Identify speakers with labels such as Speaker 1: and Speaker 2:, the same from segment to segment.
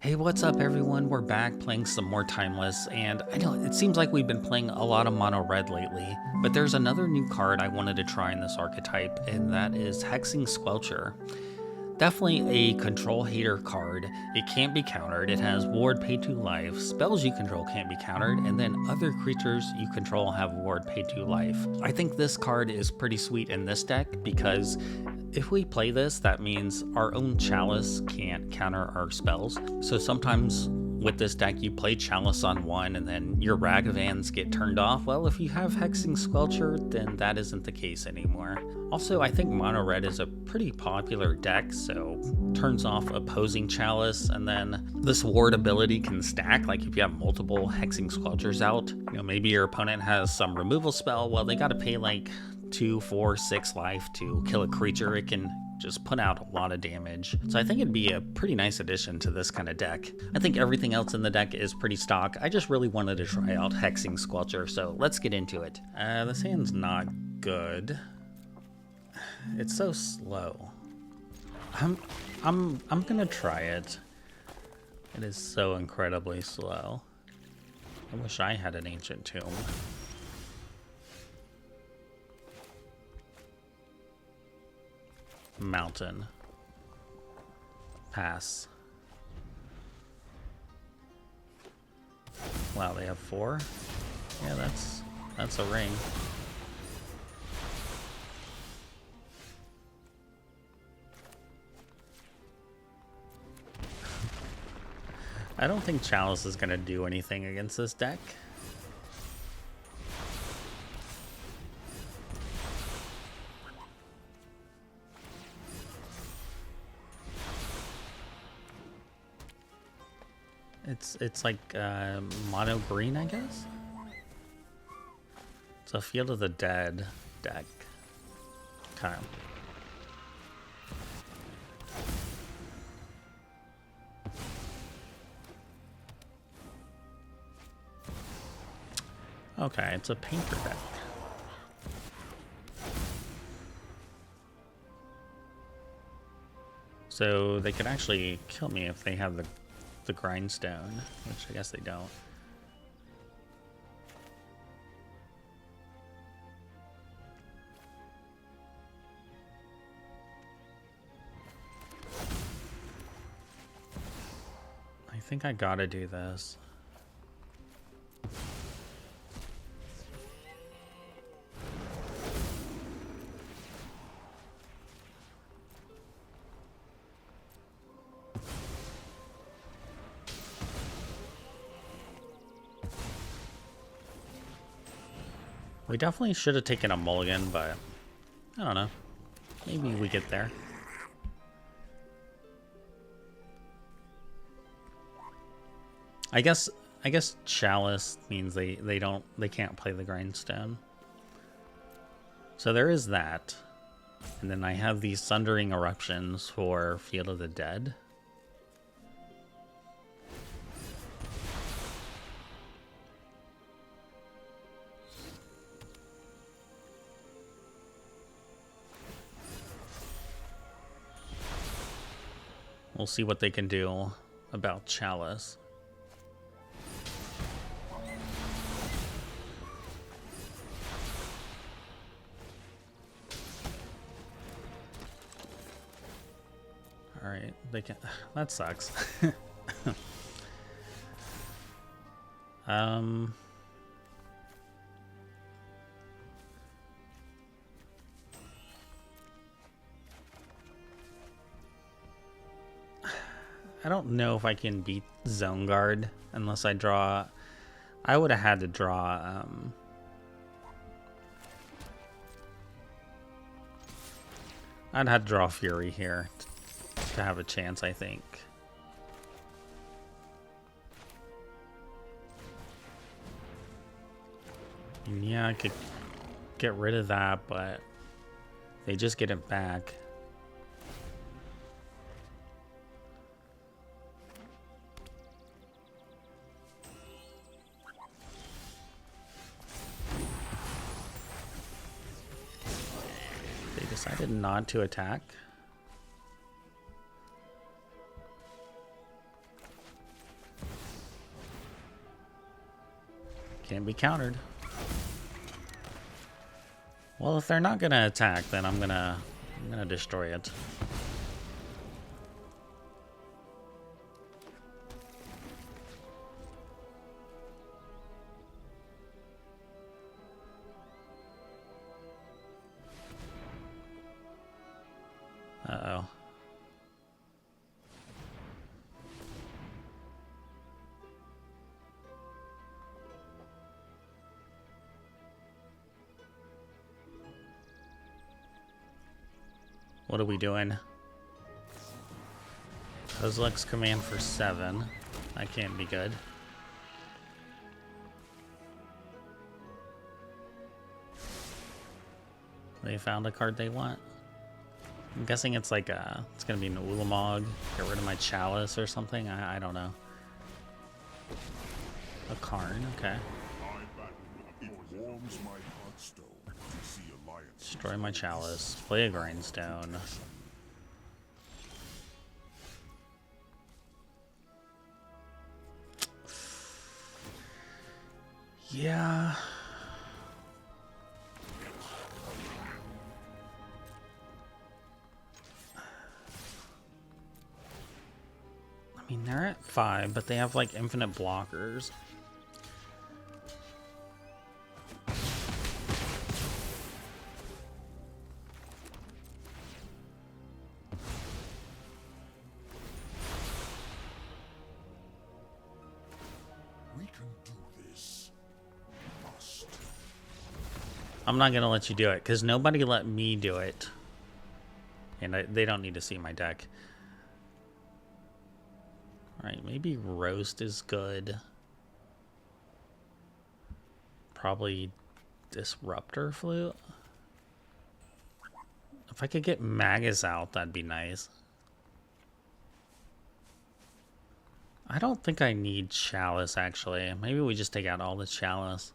Speaker 1: Hey, what's up everyone? We're back playing some more Timeless, and I know it seems like we've been playing a lot of mono red lately, but there's another new card I wanted to try in this archetype, and that is Hexing Squelcher. Definitely a control hater card. It can't be countered, it has ward pay 2 life, spells you control can't be countered, and then other creatures you control have ward pay 2 life. I think this card is pretty sweet in this deck because if we play this, that means our own Chalice can't counter our spells. So sometimes with this deck, you play Chalice on one and then your Ragavans get turned off. Well, if you have Hexing Squelcher, then that isn't the case anymore. Also, I think Mono Red is a pretty popular deck, so turns off opposing Chalice, and then this ward ability can stack. Like if you have multiple Hexing Squelchers out, maybe your opponent has some removal spell, well, they gotta pay like 2, 4, 6 life to kill a creature. It can just put out a lot of damage. So I think it'd be a pretty nice addition to this kind of deck. I think everything else in the deck is pretty stock. I just really wanted to try out Hexing Squelcher, so let's get into it. This hand's not good. It's so slow. I'm gonna try it. It is so incredibly slow. I wish I had an Ancient Tomb. Mountain. Pass. Wow, they have 4? Yeah, that's a ring. I don't think Chalice is gonna do anything against this deck. It's like mono green, I guess. It's a Field of the Dead deck. Okay. Okay, it's a painter deck. So they could actually kill me if they have the grindstone, which I guess they don't. I think I gotta do this. We definitely should have taken a mulligan, but I don't know. Maybe we get there. I guess Chalice means they can't play the grindstone. So there is that. And then I have these Sundering Eruptions for Field of the Dead. We'll see what they can do about Chalice. Alright, they can... That sucks. I don't know if I can beat Zone Guard unless I draw... I would have had to draw... I'd have to draw Fury here to have a chance, I think. And yeah, I could get rid of that, but they just get it back. Decided not to attack. Can't be countered. Well, if they're not gonna attack, then I'm gonna destroy it. Uh-oh. What are we doing? Kozilek's command for 7. That can't be good. They found a card they want. I'm guessing it's like it's gonna be an Ulamog. Get rid of my Chalice or something. I don't know. A Karn, okay. Destroy my Chalice. Play a Grindstone. Yeah. I mean, they're at 5, but they have like infinite blockers. I'm not gonna let you do it because nobody let me do it, and they don't need to see my deck. All right, maybe Roast is good. Probably Disruptor Flute. If I could get Magus out, that'd be nice. I don't think I need Chalice actually. Maybe we just take out all the Chalice.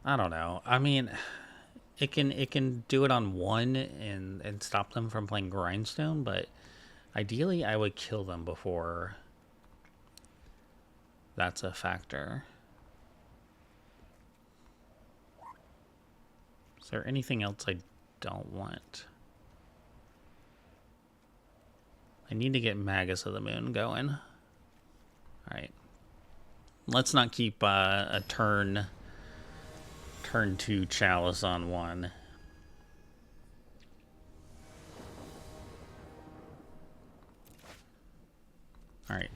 Speaker 1: I don't know. I mean, it can do it on 1 and stop them from playing Grindstone, but ideally I would kill them before that's a factor. Is there anything else I don't want? I need to get Magus of the Moon going. All right. Let's not keep a turn 2 Chalice on 1. Alright.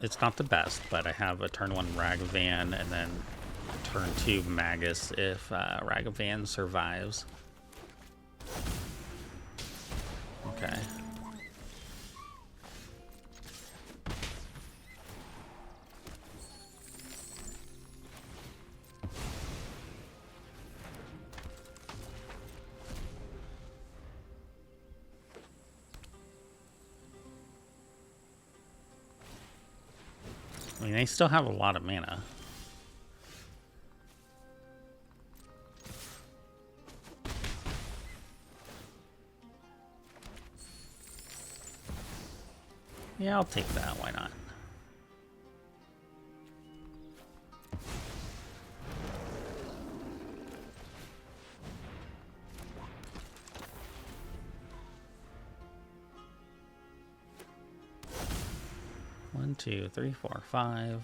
Speaker 1: It's not the best, but I have a turn 1 Ragavan and then a turn 2 Magus if Ragavan survives. Okay. I mean, they still have a lot of mana. Yeah, I'll take that. Why not? One, two, three, four, 5.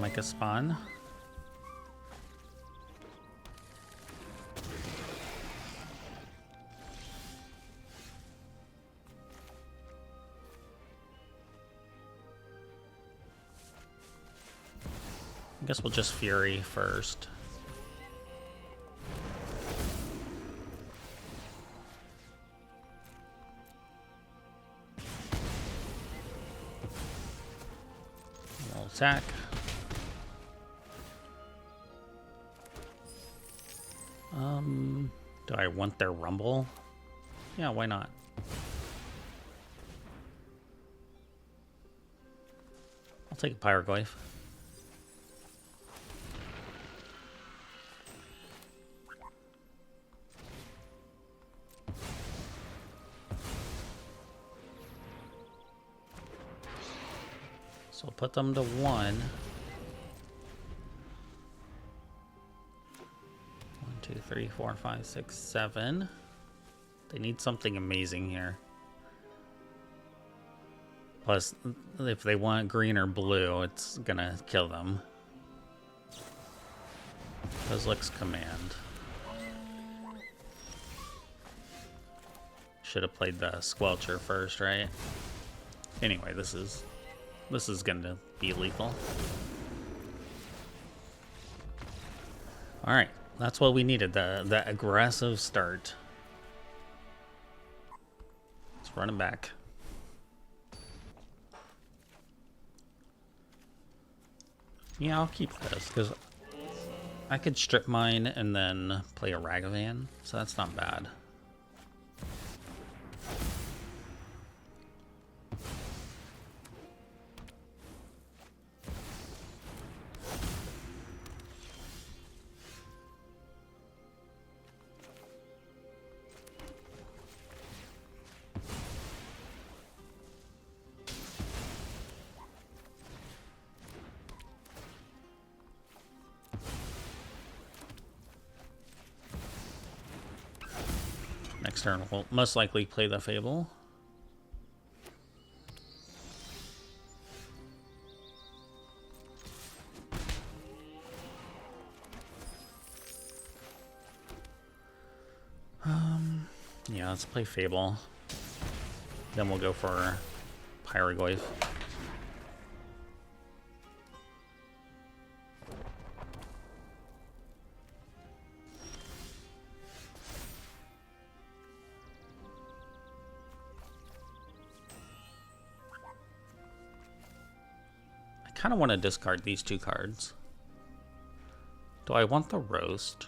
Speaker 1: Make a spawn. I guess we'll just Fury first. We'll attack. Do I want their Rumble? Yeah, why not? I'll take a Pyroglyph. So put them to 1. 1, 2, 3, 4, 5, 6, 7. They need something amazing here. Plus, if they want green or blue, it's gonna kill them. Kozilek's command. Should have played the Squelcher first, right? Anyway, this is gonna be lethal. All right, that's what we needed. The aggressive start. Let's run it back. Yeah, I'll keep this because I could strip mine and then play a Ragavan, so that's not bad. Next turn we'll most likely play the Fable. Yeah, let's play Fable. Then we'll go for Pyroglyph. I kind of want to discard these 2 cards. Do I want the Roast?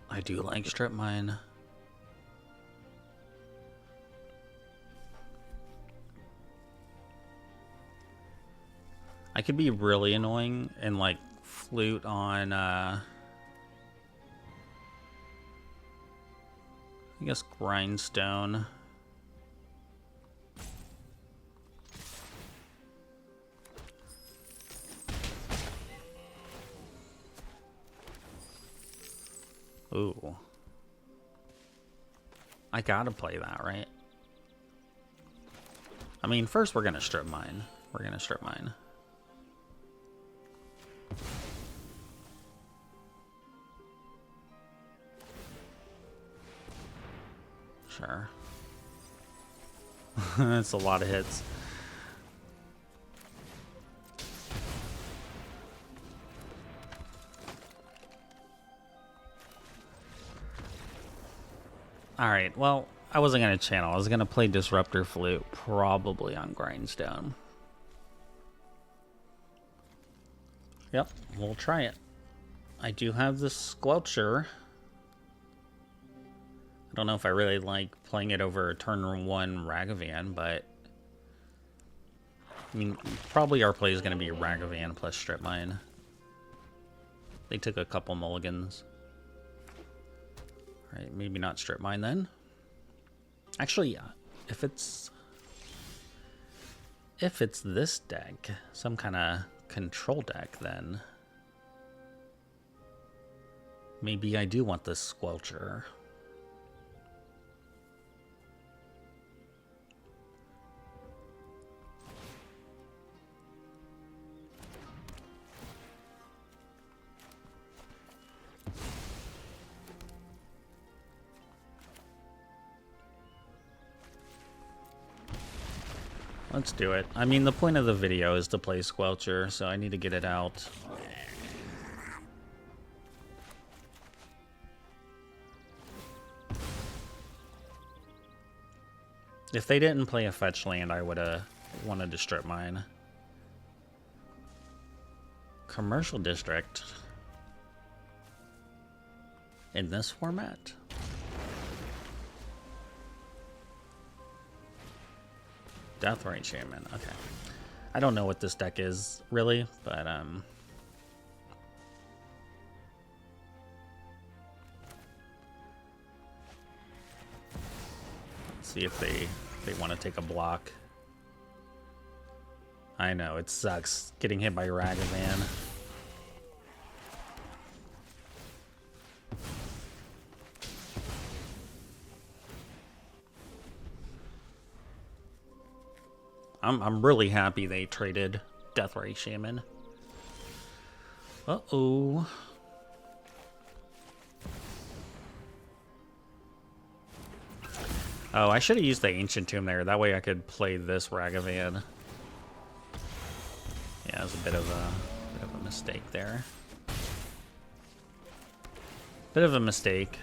Speaker 1: I do like Strip Mine. I could be really annoying and like flute on I guess Grindstone. Ooh. I gotta play that, right? I mean, first we're gonna strip mine. We're gonna strip mine. Sure. That's a lot of hits. Alright, well, I wasn't going to channel. I was going to play Disruptor Flute, probably on Grindstone. Yep, we'll try it. I do have the Squelcher. I don't know if I really like playing it over turn 1 Ragavan, but I mean, probably our play is going to be Ragavan plus Strip Mine. They took a couple mulligans. Alright, maybe not Strip Mine then. Actually, yeah. If it's this deck, some kind of control deck, then maybe I do want this Squelcher. Let's do it. I mean, the point of the video is to play Squelcher, so I need to get it out. If they didn't play a fetch land, I would have wanted to strip mine. Commercial District. In this format? Deathrite Shaman, okay. I don't know what this deck is, really, but, see if they want to take a block. I know, it sucks getting hit by Ragavan. I'm really happy they traded Deathray Shaman. Uh-oh. Oh, I should have used the Ancient Tomb there. That way I could play this Ragavan. Yeah, it was a bit of a mistake there. Bit of a mistake.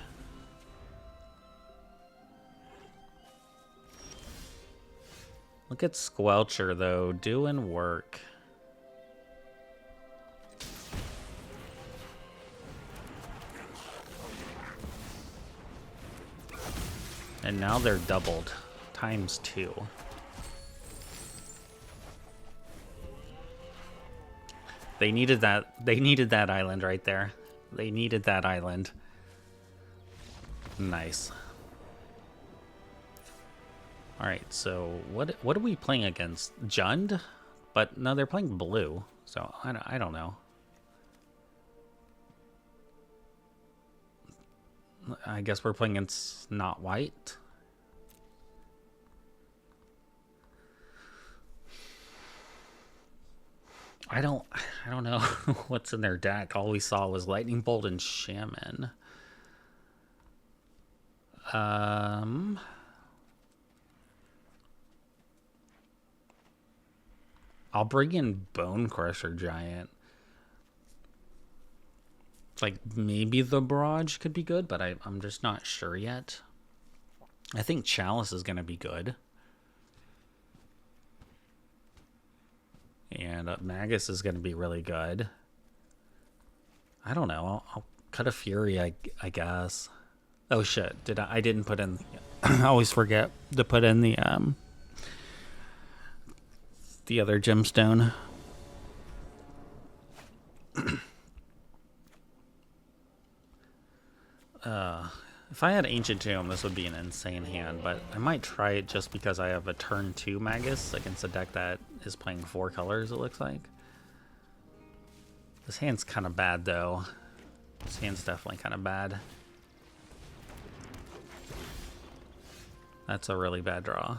Speaker 1: Look at Squelcher, though, doing work. And now they're doubled, ×2. They needed that island right there. They needed that island. Nice. Alright, so what are we playing against? Jund? But no, they're playing blue, so I don't know. I guess we're playing against not white. I don't know what's in their deck. All we saw was Lightning Bolt and Shaman. I'll bring in Bone Crusher Giant. Like, maybe the Barrage could be good, but I'm just not sure yet. I think Chalice is going to be good. And Magus is going to be really good. I don't know. I'll cut a Fury, I guess. Oh, shit. I didn't put in... I always forget to put in the other gemstone. If I had Ancient Tomb, this would be an insane hand, but I might try it just because I have a turn 2 Magus against a deck that is playing 4 colors, it looks like. This hand's kind of bad, though. This hand's definitely kind of bad. That's a really bad draw.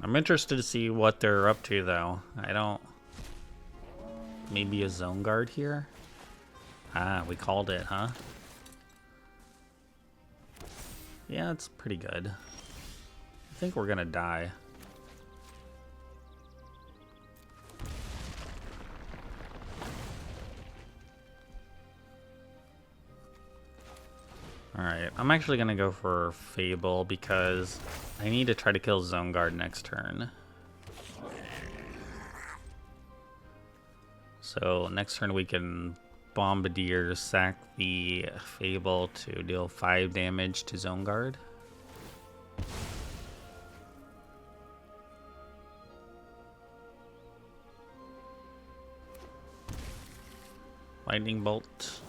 Speaker 1: I'm interested to see what they're up to, though. I don't... Maybe a Zone Guard here? Ah, we called it, huh? Yeah, it's pretty good. I think we're gonna die. Alright, I'm actually gonna go for Fable because I need to try to kill Zone Guard next turn. So next turn we can Bombardier, sack the Fable to deal 5 damage to Zone Guard. Lightning Bolt.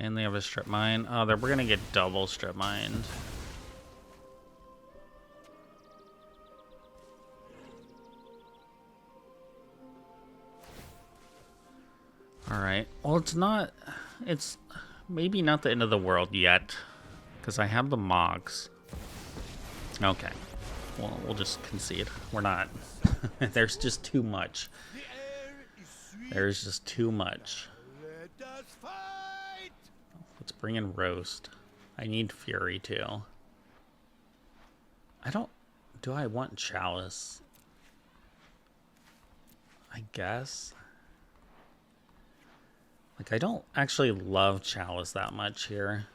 Speaker 1: And they have a Strip Mine. Oh, we're gonna get double Strip Mined. Alright. Well, it's maybe not the end of the world yet, because I have the Mogs. Okay. Well, we'll just concede. We're not. There's just too much. There's just too much. Let's bring in Roast. I need Fury, too. Do I want Chalice? I guess. Like, I don't actually love Chalice that much here.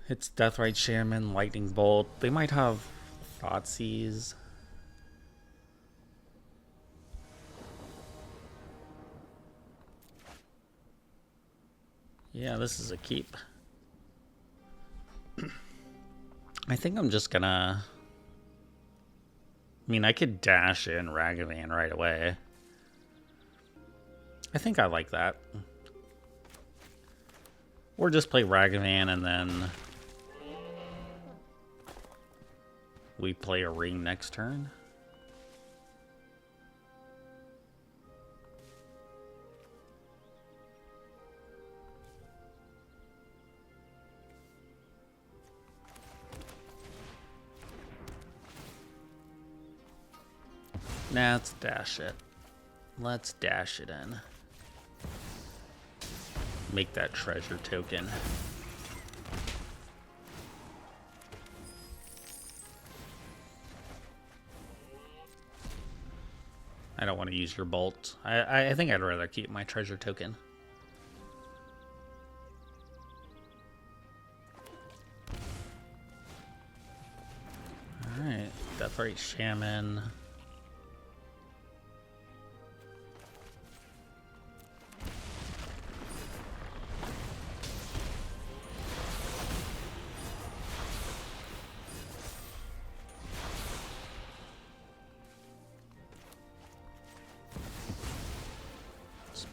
Speaker 1: It's Deathrite Shaman, Lightning Bolt. They might have Thoughtseize. Yeah, this is a keep. I think I'm just gonna... I mean, I could dash in Ragavan right away. I think I like that. Or just play Ragavan and then we play a ring next turn. Nah, let's dash it. Let's dash it in. Make that treasure token. I don't want to use your bolt. I think I'd rather keep my treasure token. Alright, Deathrite Shaman.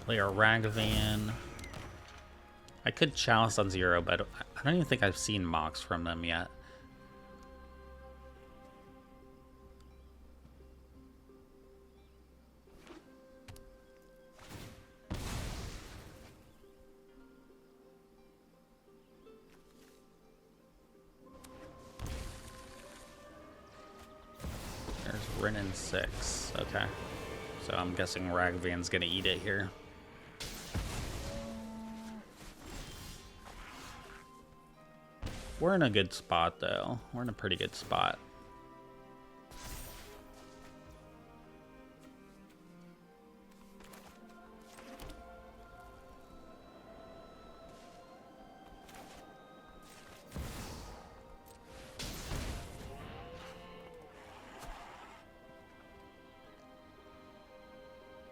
Speaker 1: Play our Ragavan. I could Chalice on 0, but I don't even think I've seen mocks from them yet. There's Renin 6. Okay. So I'm guessing Ragavan's gonna eat it here. We're in a good spot, though. We're in a pretty good spot.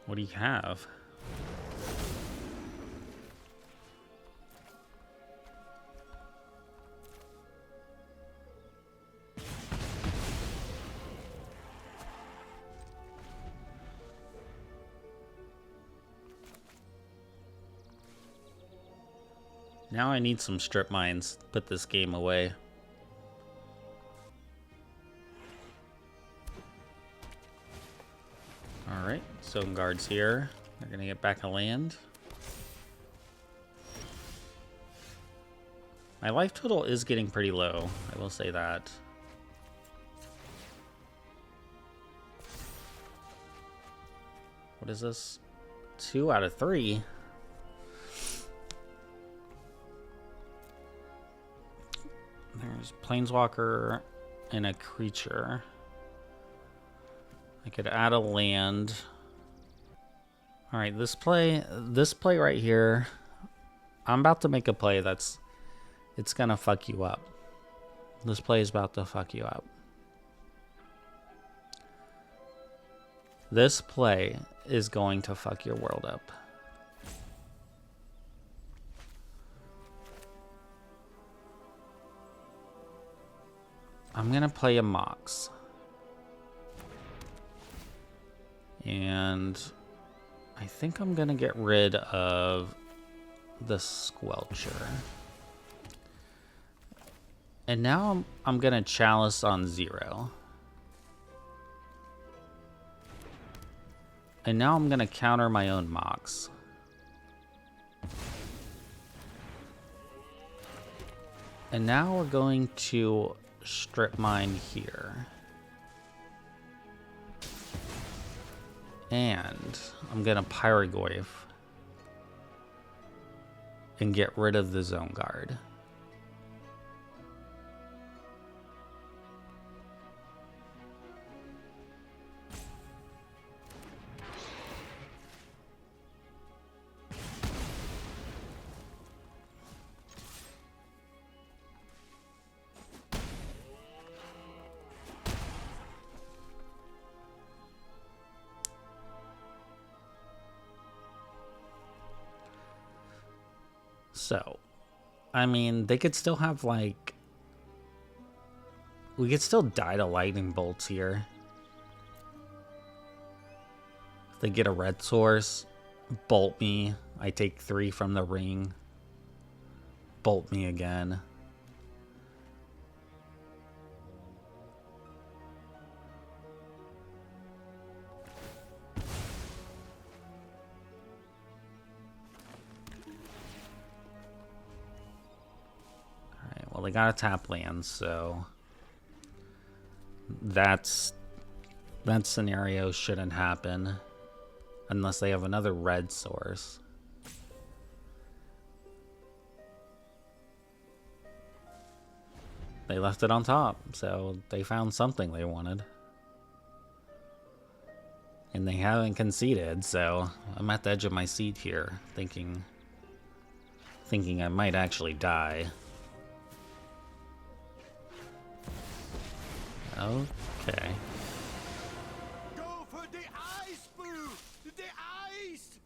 Speaker 1: What do you have? Now I need some strip mines to put this game away. Alright, Stone Guard's here. They're gonna get back a land. My life total is getting pretty low, I will say that. What is this? 2 out of 3. There's Planeswalker and a creature. I could add a land. All right, this play right here, I'm about to make a play it's gonna fuck you up. This play is about to fuck you up. This play is going to fuck your world up. I'm gonna play a Mox. And I think I'm gonna get rid of the Squelcher. And now I'm gonna Chalice on 0. And now I'm gonna counter my own Mox. And now we're going to strip mine here. And I'm gonna Pyrogoyf and get rid of the Zone Guard. So, I mean, they could still have, like... We could still die to lightning bolts here. If they get a red source, bolt me. I take 3 from the ring. Bolt me again. Alright, well, they gotta tap lands, so... That scenario shouldn't happen. Unless they have another red source. They left it on top, so they found something they wanted. And they haven't conceded, so I'm at the edge of my seat here, thinking I might actually die. Okay.
Speaker 2: Go for the ice, boo! The ice!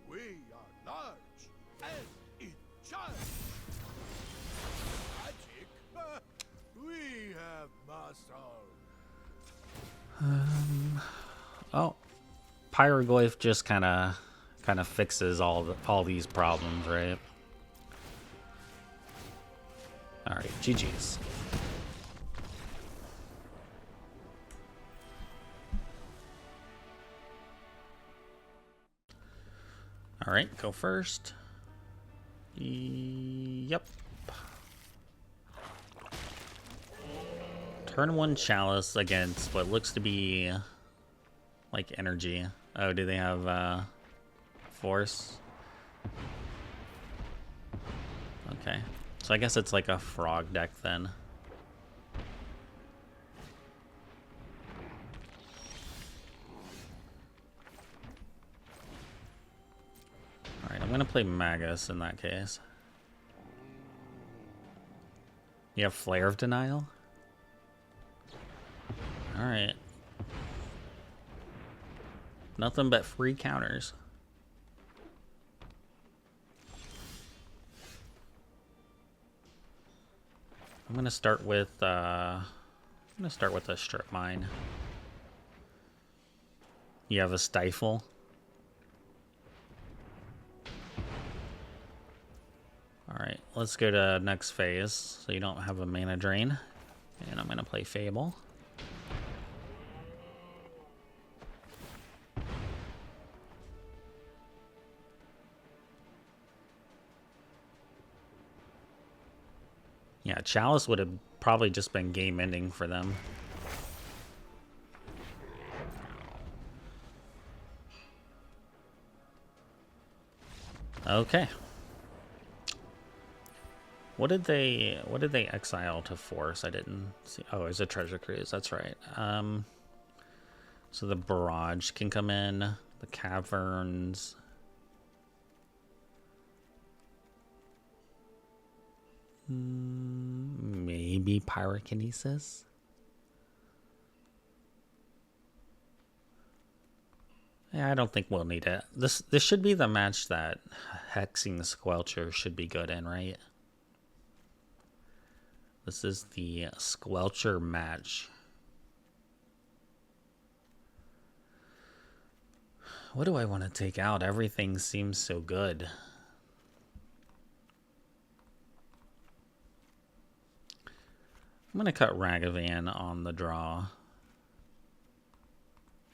Speaker 2: We are large and in charge. Magic, we have muscle.
Speaker 1: Oh, Pyroglyph just kind of fixes all these problems, right? All right, GG's. All right, go first. Yep. Turn 1 Chalice against what looks to be like energy. Oh, do they have force? Okay. So I guess it's like a frog deck then. Alright, I'm gonna play Magus in that case. You have Flare of Denial? Alright. Nothing but free counters. I'm gonna start with a strip mine. You have a Stifle. Alright, let's go to next phase so you don't have a mana drain. And I'm gonna play Fable. Yeah, Chalice would have probably just been game ending for them. Okay. What did they exile to force? I didn't see. Oh, it's a treasure cruise. That's right. So the barrage can come in, the caverns. Maybe pyrokinesis. Yeah, I don't think we'll need it. This should be the match that Hexing Squelcher should be good in, right? This is the Squelcher match. What do I want to take out? Everything seems so good. I'm going to cut Ragavan on the draw.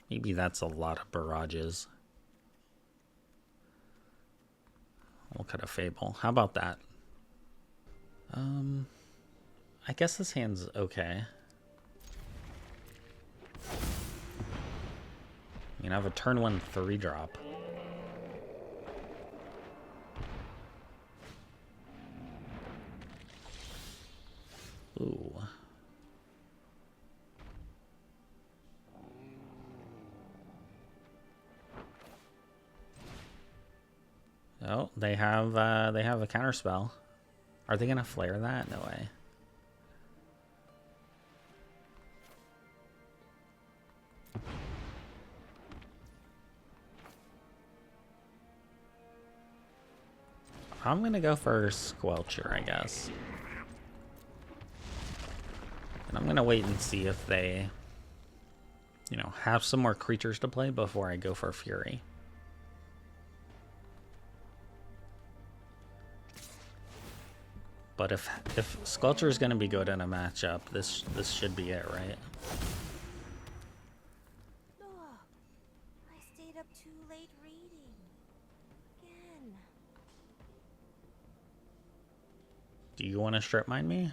Speaker 1: Maybe that's a lot of barrages. We'll cut a Fable. How about that? I guess this hand's okay. You know, I have a turn 1 3-drop. Ooh. Oh, they have a counter spell. Are they gonna flare that? No way. I'm gonna go for Squelcher, I guess. And I'm gonna wait and see if they, you know, have some more creatures to play before I go for Fury. But if Squelcher is gonna be good in a matchup, this should be it, right?
Speaker 3: Oh, I stayed up too late reading. Again.
Speaker 1: Do you want to strip mine me?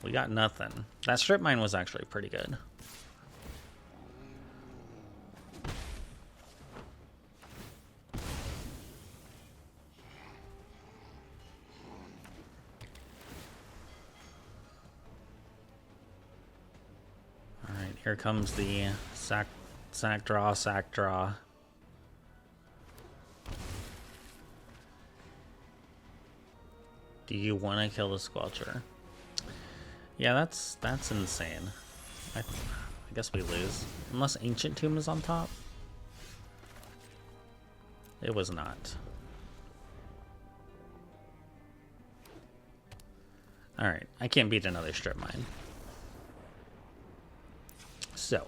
Speaker 1: We got nothing. That strip mine was actually pretty good. Alright, here comes the sack draw, sack draw. Do you want to kill the Squelcher? Yeah, that's insane. I guess we lose. Unless Ancient Tomb is on top. It was not. Alright, I can't beat another strip mine. So,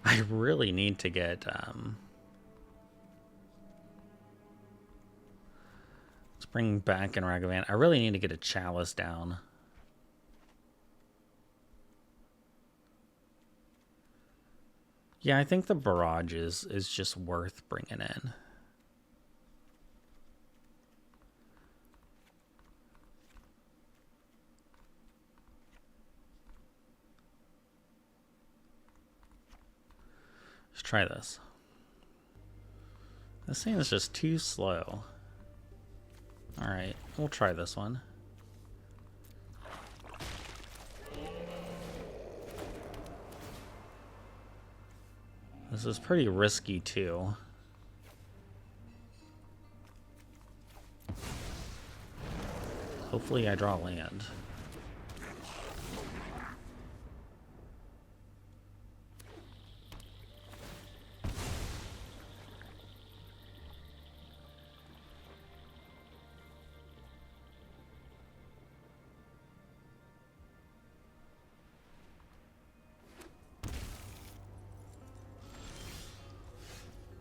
Speaker 1: I really need to get... let's bring back in Ragavan. I really need to get a Chalice down. Yeah, I think the Barrage is just worth bringing in. Let's try this. This thing is just too slow. Alright, we'll try this one. This is pretty risky too. Hopefully I draw land.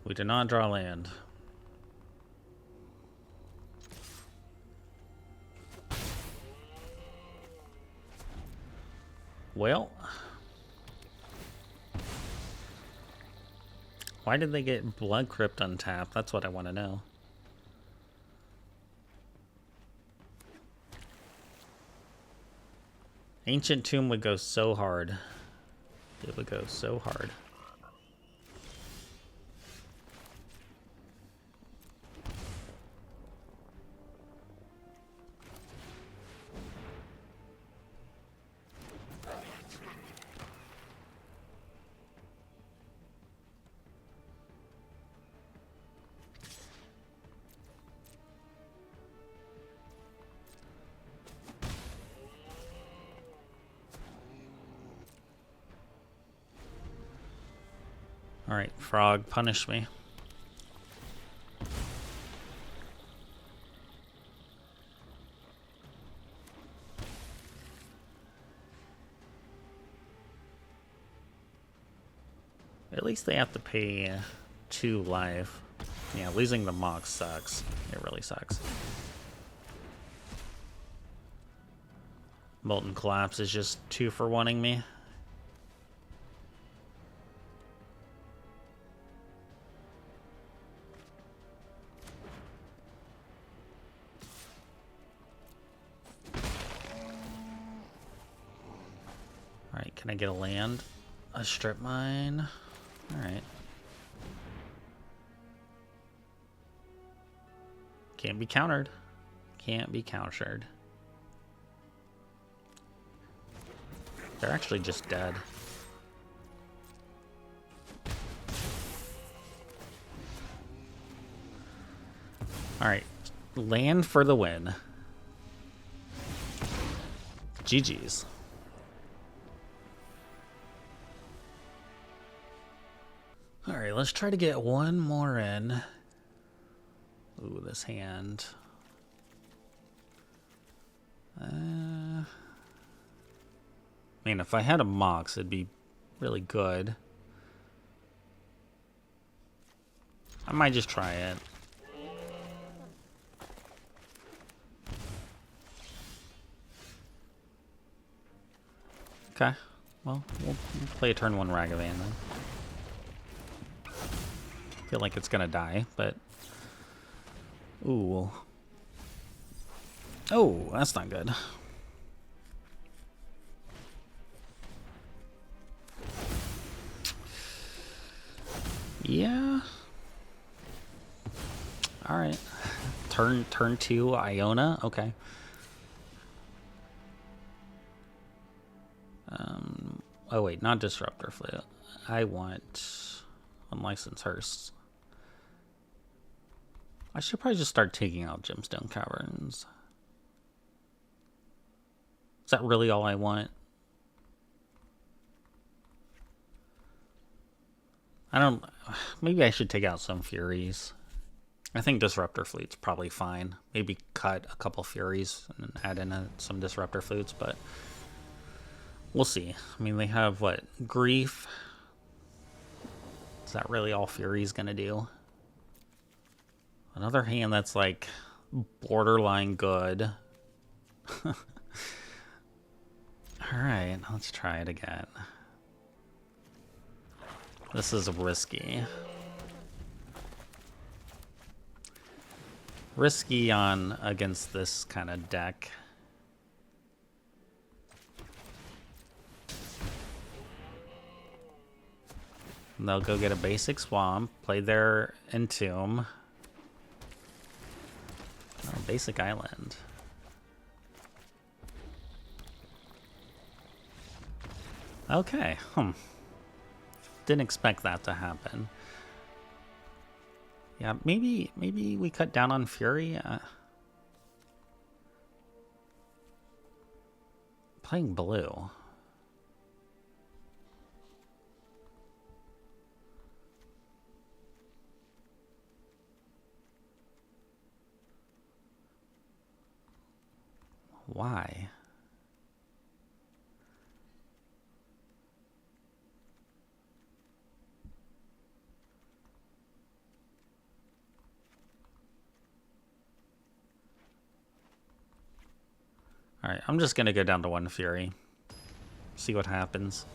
Speaker 1: We did not draw land. Well, why did they get Blood Crypt untapped? That's what I want to know. Ancient Tomb would go so hard. It would go so hard. Alright, Frog, punish me. At least they have to pay 2 life. Yeah, losing the Mox sucks. It really sucks. Molten Collapse is just 2 for wanting me. Alright, can I get a land? A strip mine? Alright. Can't be countered. Can't be countered. They're actually just dead. Alright. Land for the win. GG's. Alright, let's try to get one more in. Ooh, this hand. I mean, if I had a Mox, it'd be really good. I might just try it. Okay, well, we'll play a turn 1 Ragavan then. Feel like it's gonna die, but... Ooh. Oh, that's not good. Yeah. Alright. Turn 2 Iona, okay. Oh wait, not Disruptor Flute. I want Unlicensed Hearse. I should probably just start taking out Gemstone Caverns. Is that really all I want? I don't... Maybe I should take out some Furies. I think Disruptor Fleet's probably fine. Maybe cut a couple Furies and add in some Disruptor Flutes, but... We'll see. I mean, they have, what, Grief? Is that really all Fury's gonna do? Another hand that's, like, borderline good. Alright, let's try it again. This is risky. Risky on against this kind of deck. They'll go get a basic swamp, play their Entomb. Oh, basic island. Okay, Didn't expect that to happen. Yeah, maybe we cut down on Fury. Playing blue. Why? Alright, I'm just gonna go down to 1 Fury. See what happens.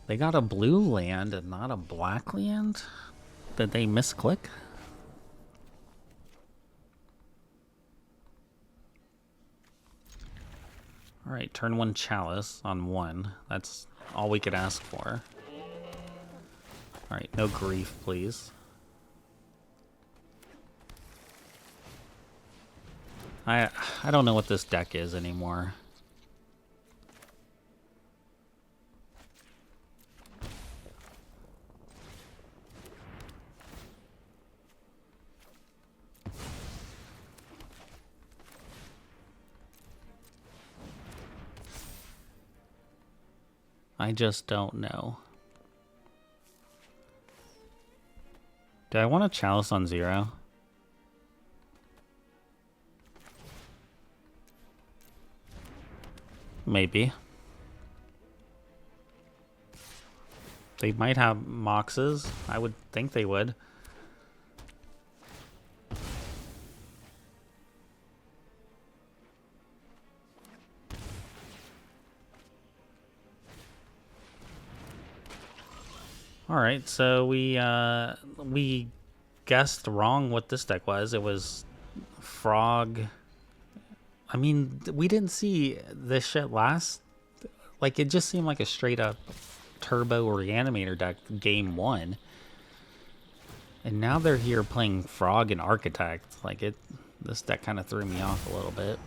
Speaker 1: They got a blue land and not a black land? Did they misclick? Alright, turn 1 Chalice on 1. That's all we could ask for. Alright, no Grief, please. I don't know what this deck is anymore. I just don't know. Do I want a Chalice on 0? Maybe. They might have Moxes. I would think they would. Alright, so we guessed wrong what this deck was. It was Frog. I mean, we didn't see this shit last. Like, it just seemed like a straight up Turbo Reanimator deck game 1. And now they're here playing Frog and Architect. Like, this deck kind of threw me off a little bit.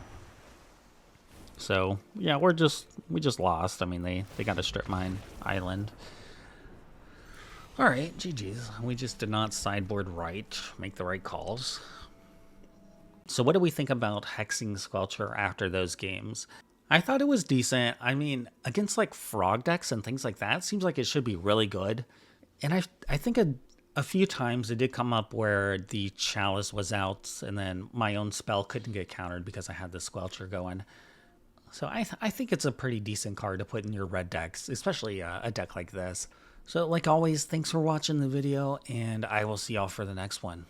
Speaker 1: So yeah, we just lost. I mean, they got a strip mine island. All right, GG's. We just did not sideboard right, make the right calls. So what do we think about hexing Squelcher after those games? I thought it was decent. I mean, against like frog decks and things like that, it seems like it should be really good. And I think a few times it did come up where the Chalice was out and then my own spell couldn't get countered because I had the Squelcher going. So I think it's a pretty decent card to put in your red decks, especially a deck like this. So like always, thanks for watching the video, and I will see y'all for the next one.